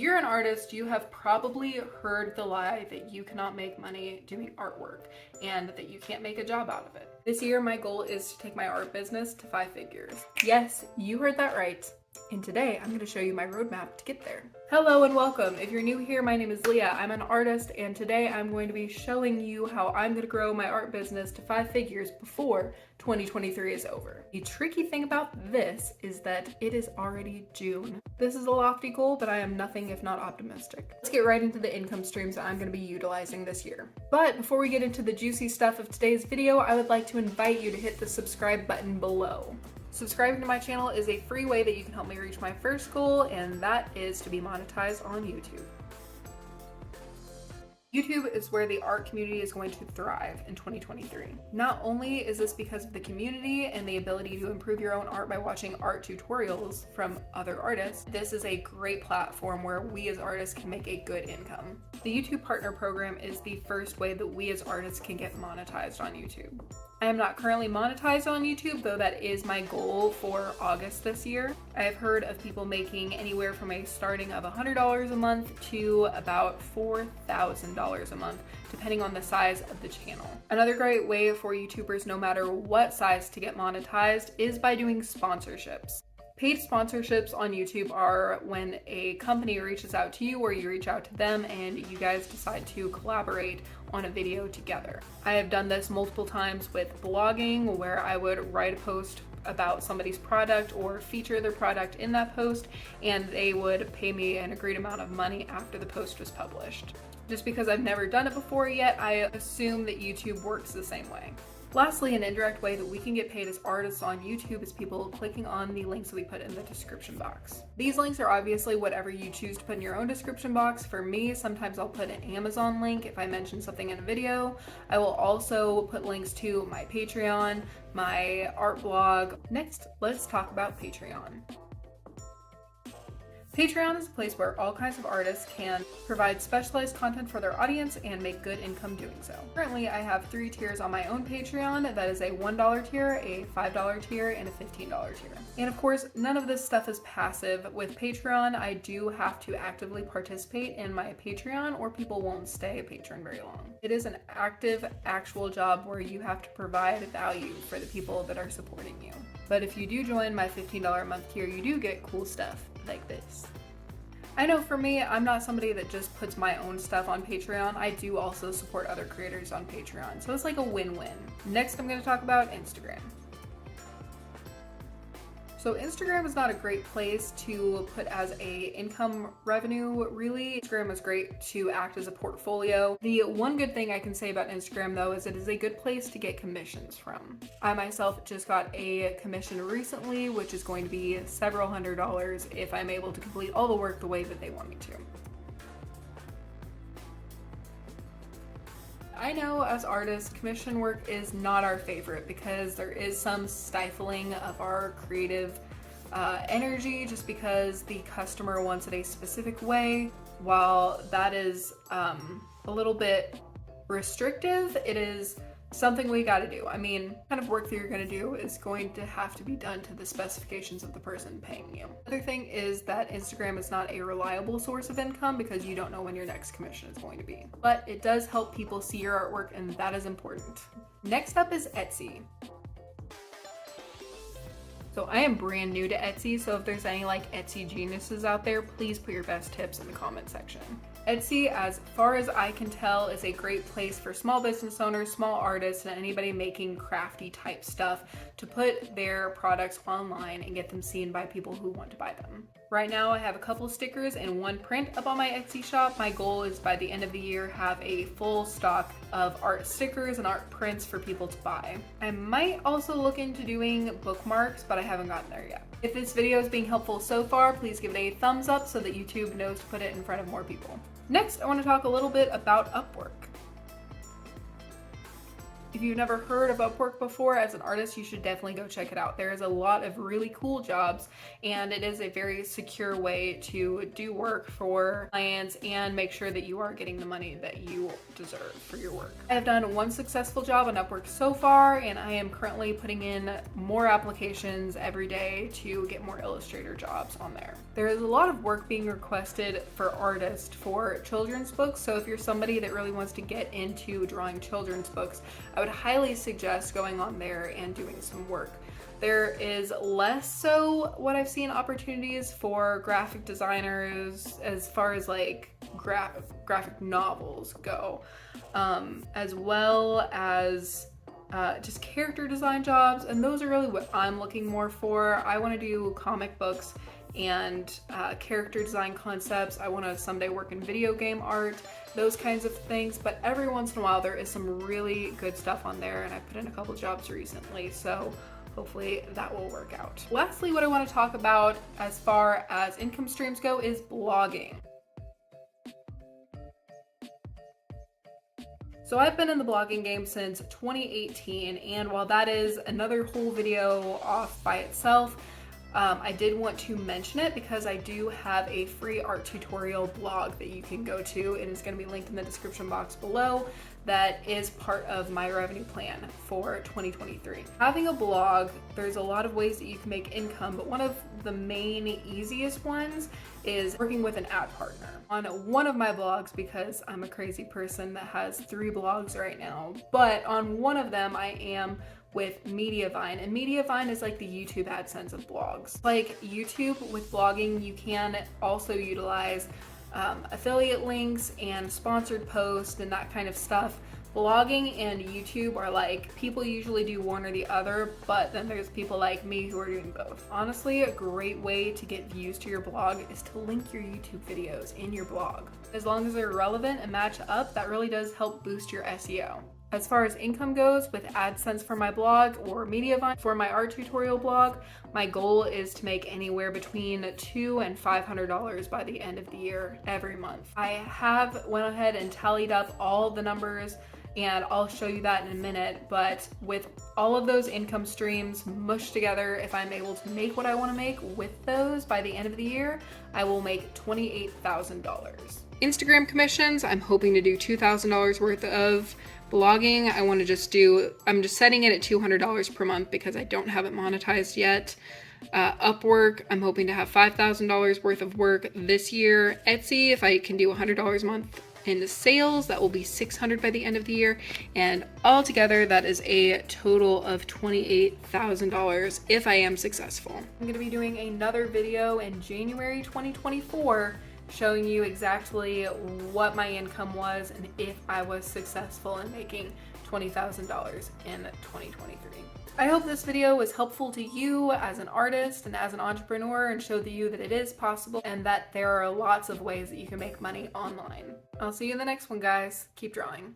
you're an artist, you have probably heard the lie that you cannot make money doing artwork and that you can't make a job out of it. This year, my goal is to take my art business to 5 figures. Yes, you heard that right. And today, I'm going to show you my roadmap to get there. Hello and welcome. If you're new here, my name is Leah. I'm an artist, and today I'm going to be showing you how I'm going to grow my art business to 5 figures before 2023 is over. The tricky thing about this is that it is already June. This is a lofty goal, but I am nothing if not optimistic. Let's get right into the income streams that I'm going to be utilizing this year. But before we get into the juicy stuff of today's video, I would like to invite you to hit the subscribe button below. Subscribing to my channel is a free way that you can help me reach my first goal, and that is to be monetized on YouTube. YouTube is where the art community is going to thrive in 2023. Not only is this because of the community and the ability to improve your own art by watching art tutorials from other artists, this is a great platform where we as artists can make a good income. The YouTube Partner Program is the first way that we as artists can get monetized on YouTube. I am not currently monetized on YouTube, though that is my goal for August this year. I have heard of people making anywhere from a starting of $100 a month to about $4,000 a month, depending on the size of the channel. Another great way for YouTubers, no matter what size, to get monetized is by doing sponsorships. Paid sponsorships on YouTube are when a company reaches out to you or you reach out to them and you guys decide to collaborate on a video together. I have done this multiple times with blogging, where I would write a post about somebody's product or feature their product in that post, and they would pay me an agreed amount of money after the post was published. Just because I've never done it before yet, I assume that YouTube works the same way. Lastly, an indirect way that we can get paid as artists on YouTube is people clicking on the links that we put in the description box. These links are obviously whatever you choose to put in your own description box. For me, sometimes I'll put an Amazon link if I mention something in a video. I will also put links to my Patreon, my art blog. Next, let's talk about Patreon. Patreon is a place where all kinds of artists can provide specialized content for their audience and make good income doing so. Currently, I have 3 tiers on my own Patreon. That is a $1 tier, a $5 tier, and a $15 tier. And of course, none of this stuff is passive. With Patreon, I do have to actively participate in my Patreon or people won't stay a patron very long. It is an active, actual job where you have to provide value for the people that are supporting you. But if you do join my $15 a month tier, you do get cool stuff like this. I know for me, I'm not somebody that just puts my own stuff on Patreon. I do also support other creators on Patreon, so it's like a win-win. Next, I'm going to talk about Instagram. So Instagram is not a great place to put as a income revenue, really. Instagram is great to act as a portfolio. The one good thing I can say about Instagram though is it is a good place to get commissions from. I myself just got a commission recently, which is going to be several $100s if I'm able to complete all the work the way that they want me to. I know as artists, commission work is not our favorite because there is some stifling of our creative energy just because the customer wants it a specific way. While that is a little bit restrictive, it is something we gotta do. I mean, kind of work that you're gonna do is going to have to be done to the specifications of the person paying you. Other thing is that Instagram is not a reliable source of income because you don't know when your next commission is going to be. But it does help people see your artwork, and that is important. Next up is Etsy. So I am brand new to Etsy, so if there's any like Etsy geniuses out there, please put your best tips in the comment section. Etsy, as far as I can tell, is a great place for small business owners, small artists, and anybody making crafty type stuff to put their products online and get them seen by people who want to buy them. Right now I have a couple stickers and 1 print up on my Etsy shop. My goal is by the end of the year have a full stock of art stickers and art prints for people to buy. I might also look into doing bookmarks, but I haven't gotten there yet. If this video is being helpful so far, please give it a thumbs up so that YouTube knows to put it in front of more people. Next, I want to talk a little bit about Upwork. If you've never heard of Upwork before as an artist, you should definitely go check it out. There is a lot of really cool jobs, and it is a very secure way to do work for clients and make sure that you are getting the money that you deserve for your work. I have done one successful job on Upwork so far, and I am currently putting in more applications every day to get more Illustrator jobs on there. There is a lot of work being requested for artists for children's books, so if you're somebody that really wants to get into drawing children's books, I would highly suggest going on there and doing some work. There is less so what I've seen opportunities for graphic designers as far as like graphic novels go, as well as just character design jobs, and those are really what I'm looking more for. I want to do comic books and character design concepts. I want to someday work in video game art, those kinds of things, but every once in a while there is some really good stuff on there, and I put in a couple jobs recently, so hopefully that will work out. Lastly, what I want to talk about as far as income streams go is blogging. So I've been in the blogging game since 2018, and while that is another whole video off by itself, I did want to mention it because I do have a free art tutorial blog that you can go to. It is going to be linked in the description box below. That is part of my revenue plan for 2023. Having a blog, there's a lot of ways that you can make income, but one of the main easiest ones is working with an ad partner. On one of my blogs, because I'm a crazy person that has 3 blogs right now, but on one of them I am with Mediavine, and Mediavine is like the YouTube AdSense of blogs. Like YouTube with blogging, you can also utilize affiliate links and sponsored posts and that kind of stuff. Blogging and YouTube are like, people usually do one or the other, but then there's people like me who are doing both. Honestly, a great way to get views to your blog is to link your YouTube videos in your blog. As long as they're relevant and match up, that really does help boost your SEO. As far as income goes, with AdSense for my blog or Mediavine for my art tutorial blog, my goal is to make anywhere between $200 and $500 by the end of the year every month. I have went ahead and tallied up all the numbers, and I'll show you that in a minute, but with all of those income streams mushed together, if I'm able to make what I want to make with those by the end of the year, I will make $28,000. Instagram commissions, I'm hoping to do $2,000 worth of. Blogging, I'm just setting it at $200 per month because I don't have it monetized yet. Upwork, I'm hoping to have $5,000 worth of work this year. Etsy, if I can do $100 a month in sales, that will be $600 by the end of the year. And altogether, that is a total of $28,000 if I am successful. I'm gonna be doing another video in January 2024 showing you exactly what my income was and if I was successful in making $20,000 in 2023. I hope this video was helpful to you as an artist and as an entrepreneur, and showed you that it is possible and that there are lots of ways that you can make money online. I'll see you in the next one, guys. Keep drawing.